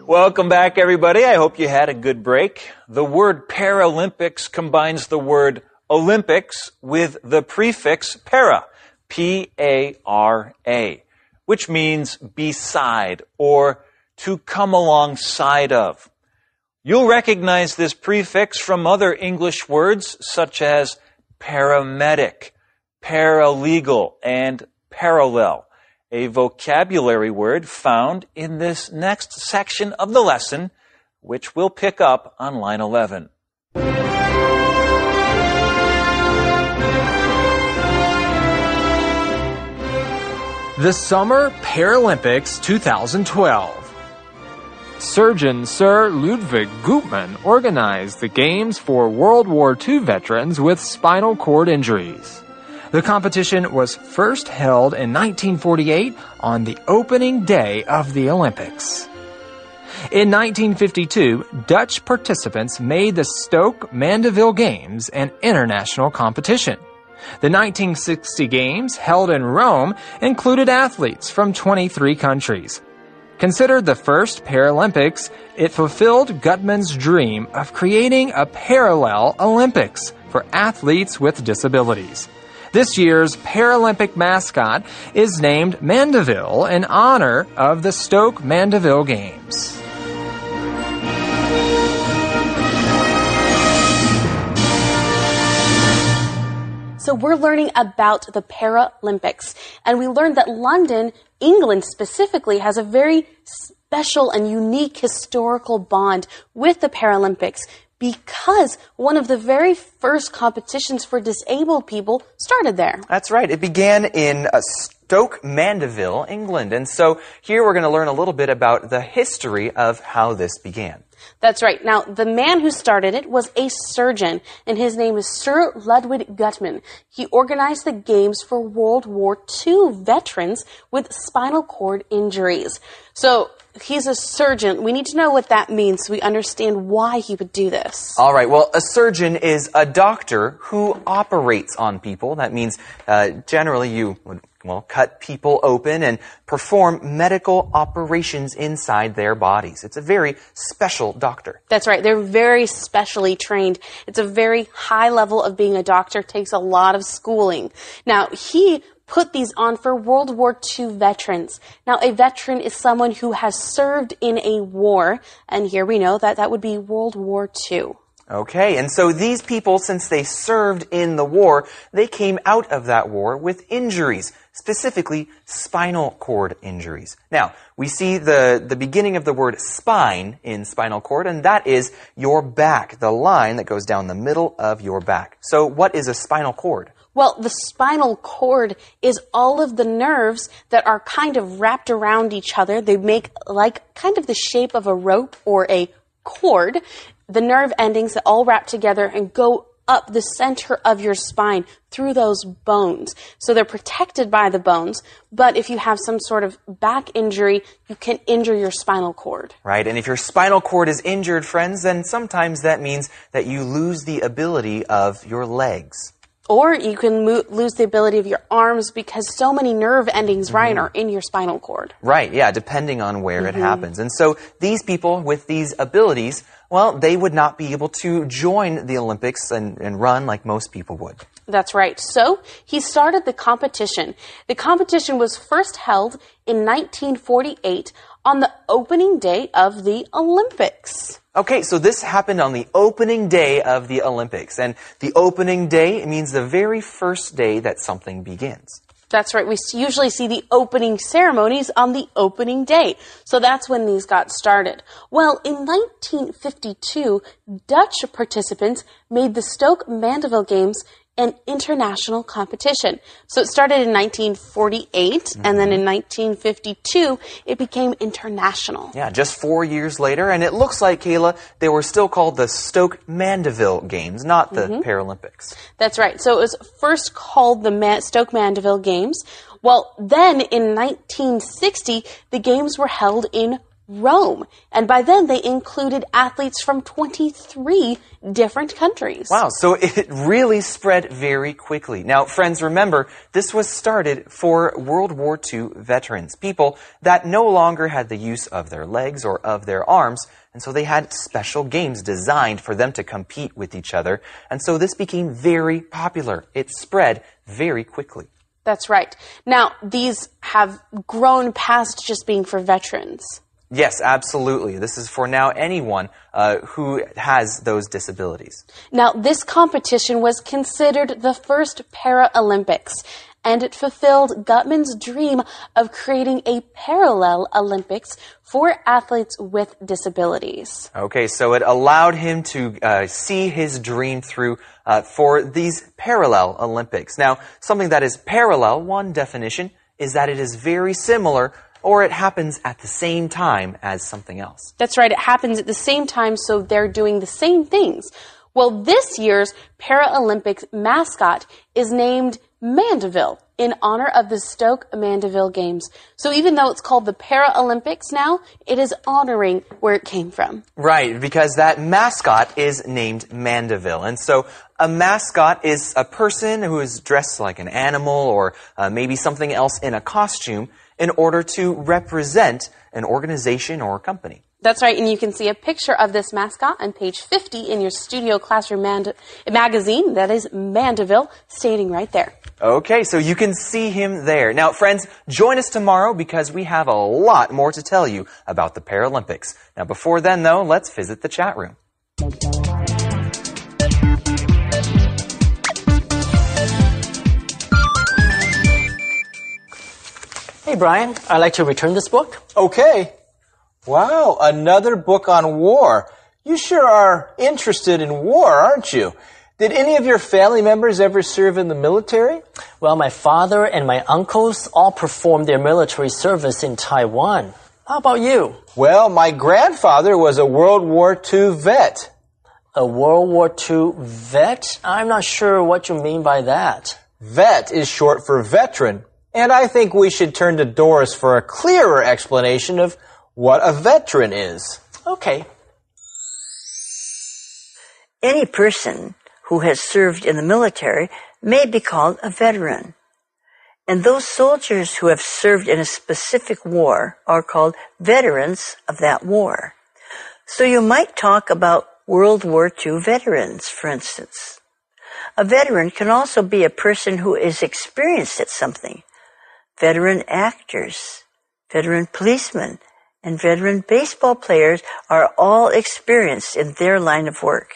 Welcome back, everybody. I hope you had a good break. The word Paralympics combines the word Olympics with the prefix para, P-A-R-A, which means beside or to come alongside of. You'll recognize this prefix from other English words such as paramedic, paralegal, and parallel, a vocabulary word found in this next section of the lesson, which we'll pick up on line 11. The Summer Paralympics 2012. Surgeon Sir Ludwig Gutmann organized the Games for World War II veterans with spinal cord injuries. The competition was first held in 1948 on the opening day of the Olympics. In 1952, Dutch participants made the Stoke Mandeville Games an international competition. The 1960 Games, held in Rome, included athletes from 23 countries. Considered the first Paralympics, it fulfilled Gutmann's dream of creating a parallel Olympics for athletes with disabilities. This year's Paralympic mascot is named Mandeville in honor of the Stoke Mandeville Games. So we're learning about the Paralympics, and we learned that London, England specifically, has a very special and unique historical bond with the Paralympics because one of the very first competitions for disabled people started there. That's right. It began in Stoke Mandeville, England. And so here we're going to learn a little bit about the history of how this began. That's right. Now, the man who started it was a surgeon, and his name is Sir Ludwig Gutmann. He organized the games for World War II veterans with spinal cord injuries. So, he's a surgeon. We need to know what that means so we understand why he would do this. All right. Well, a surgeon is a doctor who operates on people. That means generally you would cut people open and perform medical operations inside their bodies. It's a very special doctor. That's right. They're very specially trained. It's a very high level of being a doctor. It takes a lot of schooling. Now, he put these on for World War II veterans. Now, a veteran is someone who has served in a war, and here we know that that would be World War II. Okay, and so these people, since they served in the war, they came out of that war with injuries, specifically spinal cord injuries. Now, we see the beginning of the word spine in spinal cord, and that is your back, the line that goes down the middle of your back. So what is a spinal cord? Well, the spinal cord is all of the nerves that are kind of wrapped around each other. They make like kind of the shape of a rope or a cord. The nerve endings that all wrap together and go up the center of your spine through those bones. So they're protected by the bones, but if you have some sort of back injury, you can injure your spinal cord. Right, and if your spinal cord is injured, friends, then sometimes that means that you lose the ability of your legs. Or you can lose the ability of your arms because so many nerve endings, Ryan, are in your spinal cord. Right, yeah, depending on where it happens. And so these people with these abilities, well, they would not be able to join the Olympics and run like most people would. That's right. So he started the competition. The competition was first held in 1948 on the opening day of the Olympics. Okay, so this happened on the opening day of the Olympics. And the opening day means the very first day that something begins. That's right. We usually see the opening ceremonies on the opening day. So that's when these got started. Well, in 1952, Dutch participants made the Stoke Mandeville Games an international competition. So it started in 1948, and then in 1952, it became international. Yeah, just 4 years later, and it looks like, Kayla, they were still called the Stoke Mandeville Games, not the Paralympics. That's right. So it was first called the Stoke Mandeville Games. Well, then in 1960, the games were held in Rome. And by then, they included athletes from 23 different countries. Wow, so it really spread very quickly. Now, friends, remember, this was started for World War II veterans, people that no longer had the use of their legs or of their arms, and so they had special games designed for them to compete with each other. And so this became very popular. It spread very quickly. That's right. Now, these have grown past just being for veterans. Yes, absolutely. This is for now anyone who has those disabilities. Now, this competition was considered the first Paralympics, and it fulfilled Gutman's dream of creating a parallel Olympics for athletes with disabilities. Okay, so it allowed him to see his dream through for these parallel Olympics. Now, something that is parallel, one definition, is that it is very similar or it happens at the same time as something else. That's right, it happens at the same time, so they're doing the same things. Well, this year's Paralympics mascot is named Mandeville in honor of the Stoke Mandeville Games. So even though it's called the Paralympics now, it is honoring where it came from. Right, because that mascot is named Mandeville. And so a mascot is a person who is dressed like an animal or maybe something else in a costume in order to represent an organization or a company. That's right, and you can see a picture of this mascot on page 50 in your Studio Classroom magazine. That is Mandeville, standing right there. Okay, so you can see him there. Now, friends, join us tomorrow because we have a lot more to tell you about the Paralympics. Now, before then, though, let's visit the chat room. Hey, Brian, I'd like to return this book. Okay. Wow, another book on war. You sure are interested in war, aren't you? Did any of your family members ever serve in the military? Well, my father and my uncles all performed their military service in Taiwan. How about you? Well, my grandfather was a World War II vet. A World War II vet? I'm not sure what you mean by that. Vet is short for veteran, and I think we should turn to Doris for a clearer explanation of what a veteran is. Okay. Any person who has served in the military may be called a veteran. And those soldiers who have served in a specific war are called veterans of that war. So you might talk about World War II veterans, for instance. A veteran can also be a person who is experienced at something. Veteran actors, veteran policemen, and veteran baseball players are all experienced in their line of work.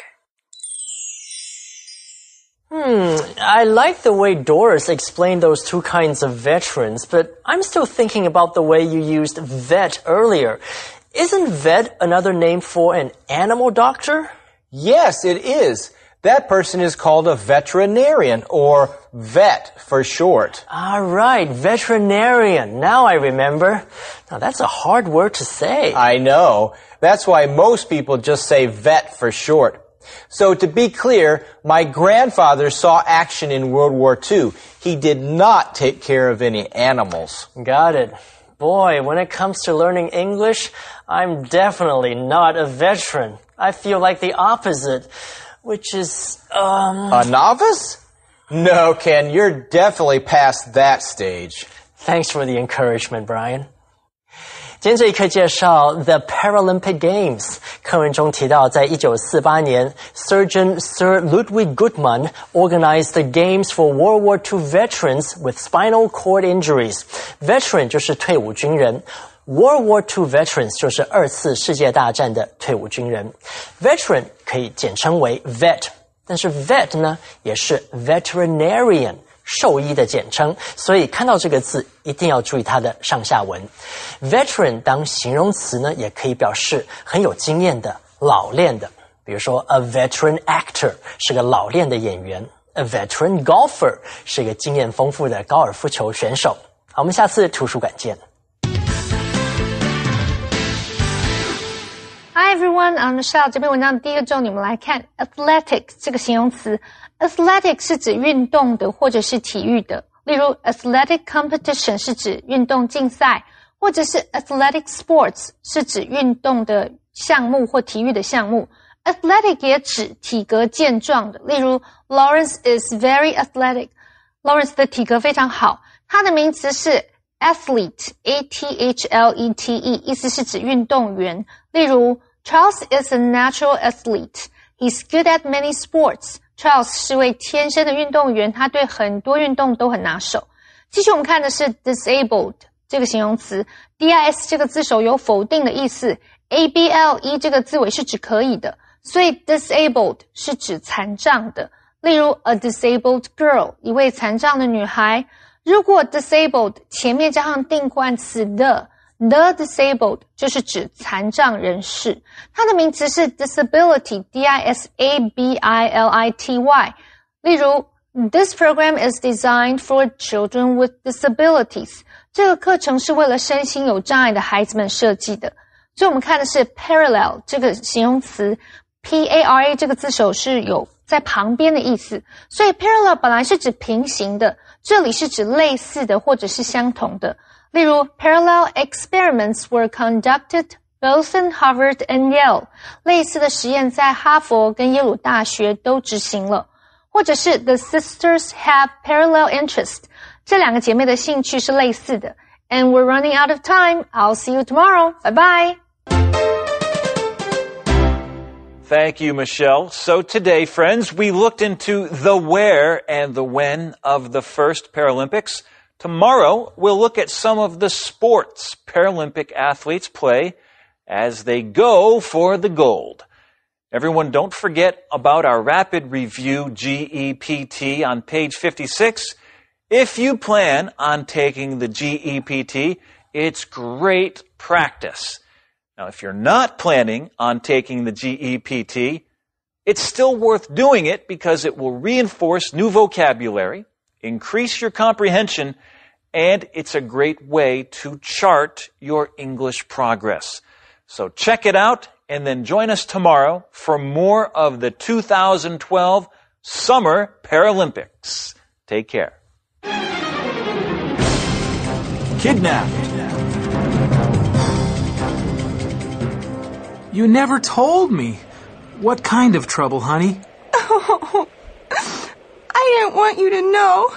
I like the way Doris explained those two kinds of veterans, but I'm still thinking about the way you used vet earlier. Isn't vet another name for an animal doctor? Yes, it is. That person is called a veterinarian, or vet for short. All right, veterinarian. Now I remember. Now that's a hard word to say. I know. That's why most people just say vet for short. So to be clear, my grandfather saw action in World War II. He did not take care of any animals. Got it. Boy, when it comes to learning English, I'm definitely not a veteran. I feel like the opposite, which is, A novice? No, Ken, you're definitely past that stage. Thanks for the encouragement, Brian. 今天这一课介绍 The Paralympic Games。课文中提到，在1948年 Surgeon Sir Ludwig Guttmann organized the Games for World War II veterans with spinal cord injuries. Veteran 就是退伍军人。World War II veterans 就是二次世界大战的退伍军人。Veteran 可以简称为 vet， 但是 vet 呢也是 veterinarian。兽医的简称，所以看到这个字一定要注意它的上下文。Veteran 当形容词呢，也可以表示很有经验的、老练的。比如说 ，a veteran actor 是个老练的演员 ，a veteran golfer 是一个经验丰富的高尔夫球选手。好，我们下次图书馆见。Hi everyone, I'm Michelle。这篇文章的第一个重点，我们来看 athletic 这个形容词。Athletic 是指运动的或者是体育的，例如 athletic competition 是指运动竞赛，或者是 athletic sports 是指运动的项目或体育的项目。Athletic 也指体格健壮的，例如 Lawrence is very athletic. Lawrence 的体格非常好，它的名词是 athlete, A-T-H-L-E-T-E, 意思是指运动员。例如 Charles is a natural athlete. He's good at many sports. Charles 是位天生的运动员，他对很多运动都很拿手。继续我们看的是 disabled 这个形容词 ，dis 这个字首有否定的意思 ，able 这个字尾是指可以的，所以 disabled 是指残障的。例如 a disabled girl 一位残障的女孩。如果 disabled 前面加上定冠词 the disabled 就是指残障人士，它的名词是 disability, D-I-S-A-B-I-L-I-T-Y。例如 This program is designed for children with disabilities. 这个课程是为了身心有障碍的孩子们设计的。所以我们看的是 parallel 这个形容词 P-A-R-A 这个字首是有在旁边的意思，所以 parallel 本来是指平行的，这里是指类似的或者是相同的。例如 parallel experiments were conducted both in Harvard and Yale. 类似的实验在哈佛跟耶鲁大学都执行了。或者是 the sisters have parallel interest. 这两个姐妹的兴趣是类似的。And we're running out of time. I'll see you tomorrow. Bye bye. Thank you, Michelle. So today, friends, we looked into the where and the when of the first Paralympics. Tomorrow, we'll look at some of the sports Paralympic athletes play as they go for the gold. Everyone, don't forget about our rapid review GEPT on page 56. If you plan on taking the GEPT, it's great practice. Now, if you're not planning on taking the GEPT, it's still worth doing it because it will reinforce new vocabulary, increase your comprehension, and it's a great way to chart your English progress. So check it out and then join us tomorrow for more of the 2012 Summer Paralympics. Take care. Kidnapped. You never told me. What kind of trouble, honey? Oh, I didn't want you to know.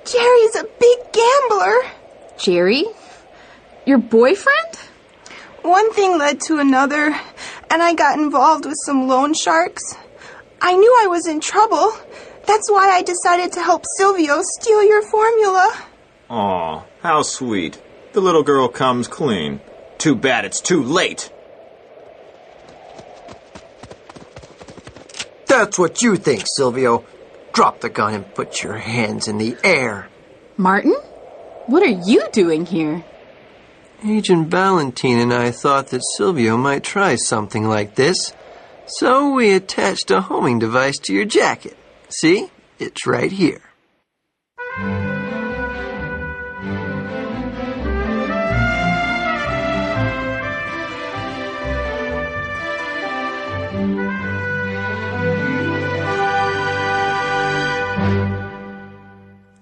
Jerry's a big gambler. Jerry? Your boyfriend? One thing led to another, and I got involved with some loan sharks. I knew I was in trouble. That's why I decided to help Silvio steal your formula. Aw, how sweet. The little girl comes clean. Too bad it's too late. That's what you think, Silvio. Drop the gun and put your hands in the air. Martin? What are you doing here? Agent Valentine and I thought that Silvio might try something like this. So we attached a homing device to your jacket. See? It's right here.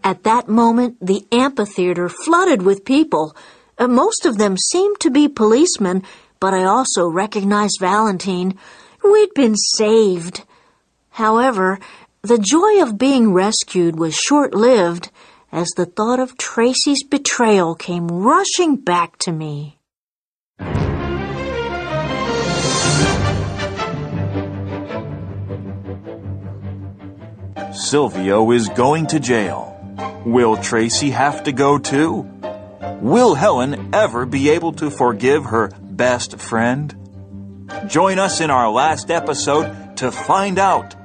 At that moment, the amphitheater flooded with people. Most of them seemed to be policemen, but I also recognized Valentine. We'd been saved. However, the joy of being rescued was short-lived as the thought of Tracy's betrayal came rushing back to me. Silvio is going to jail. Will Tracy have to go too? Will Helen ever be able to forgive her best friend? Join us in our last episode to find out.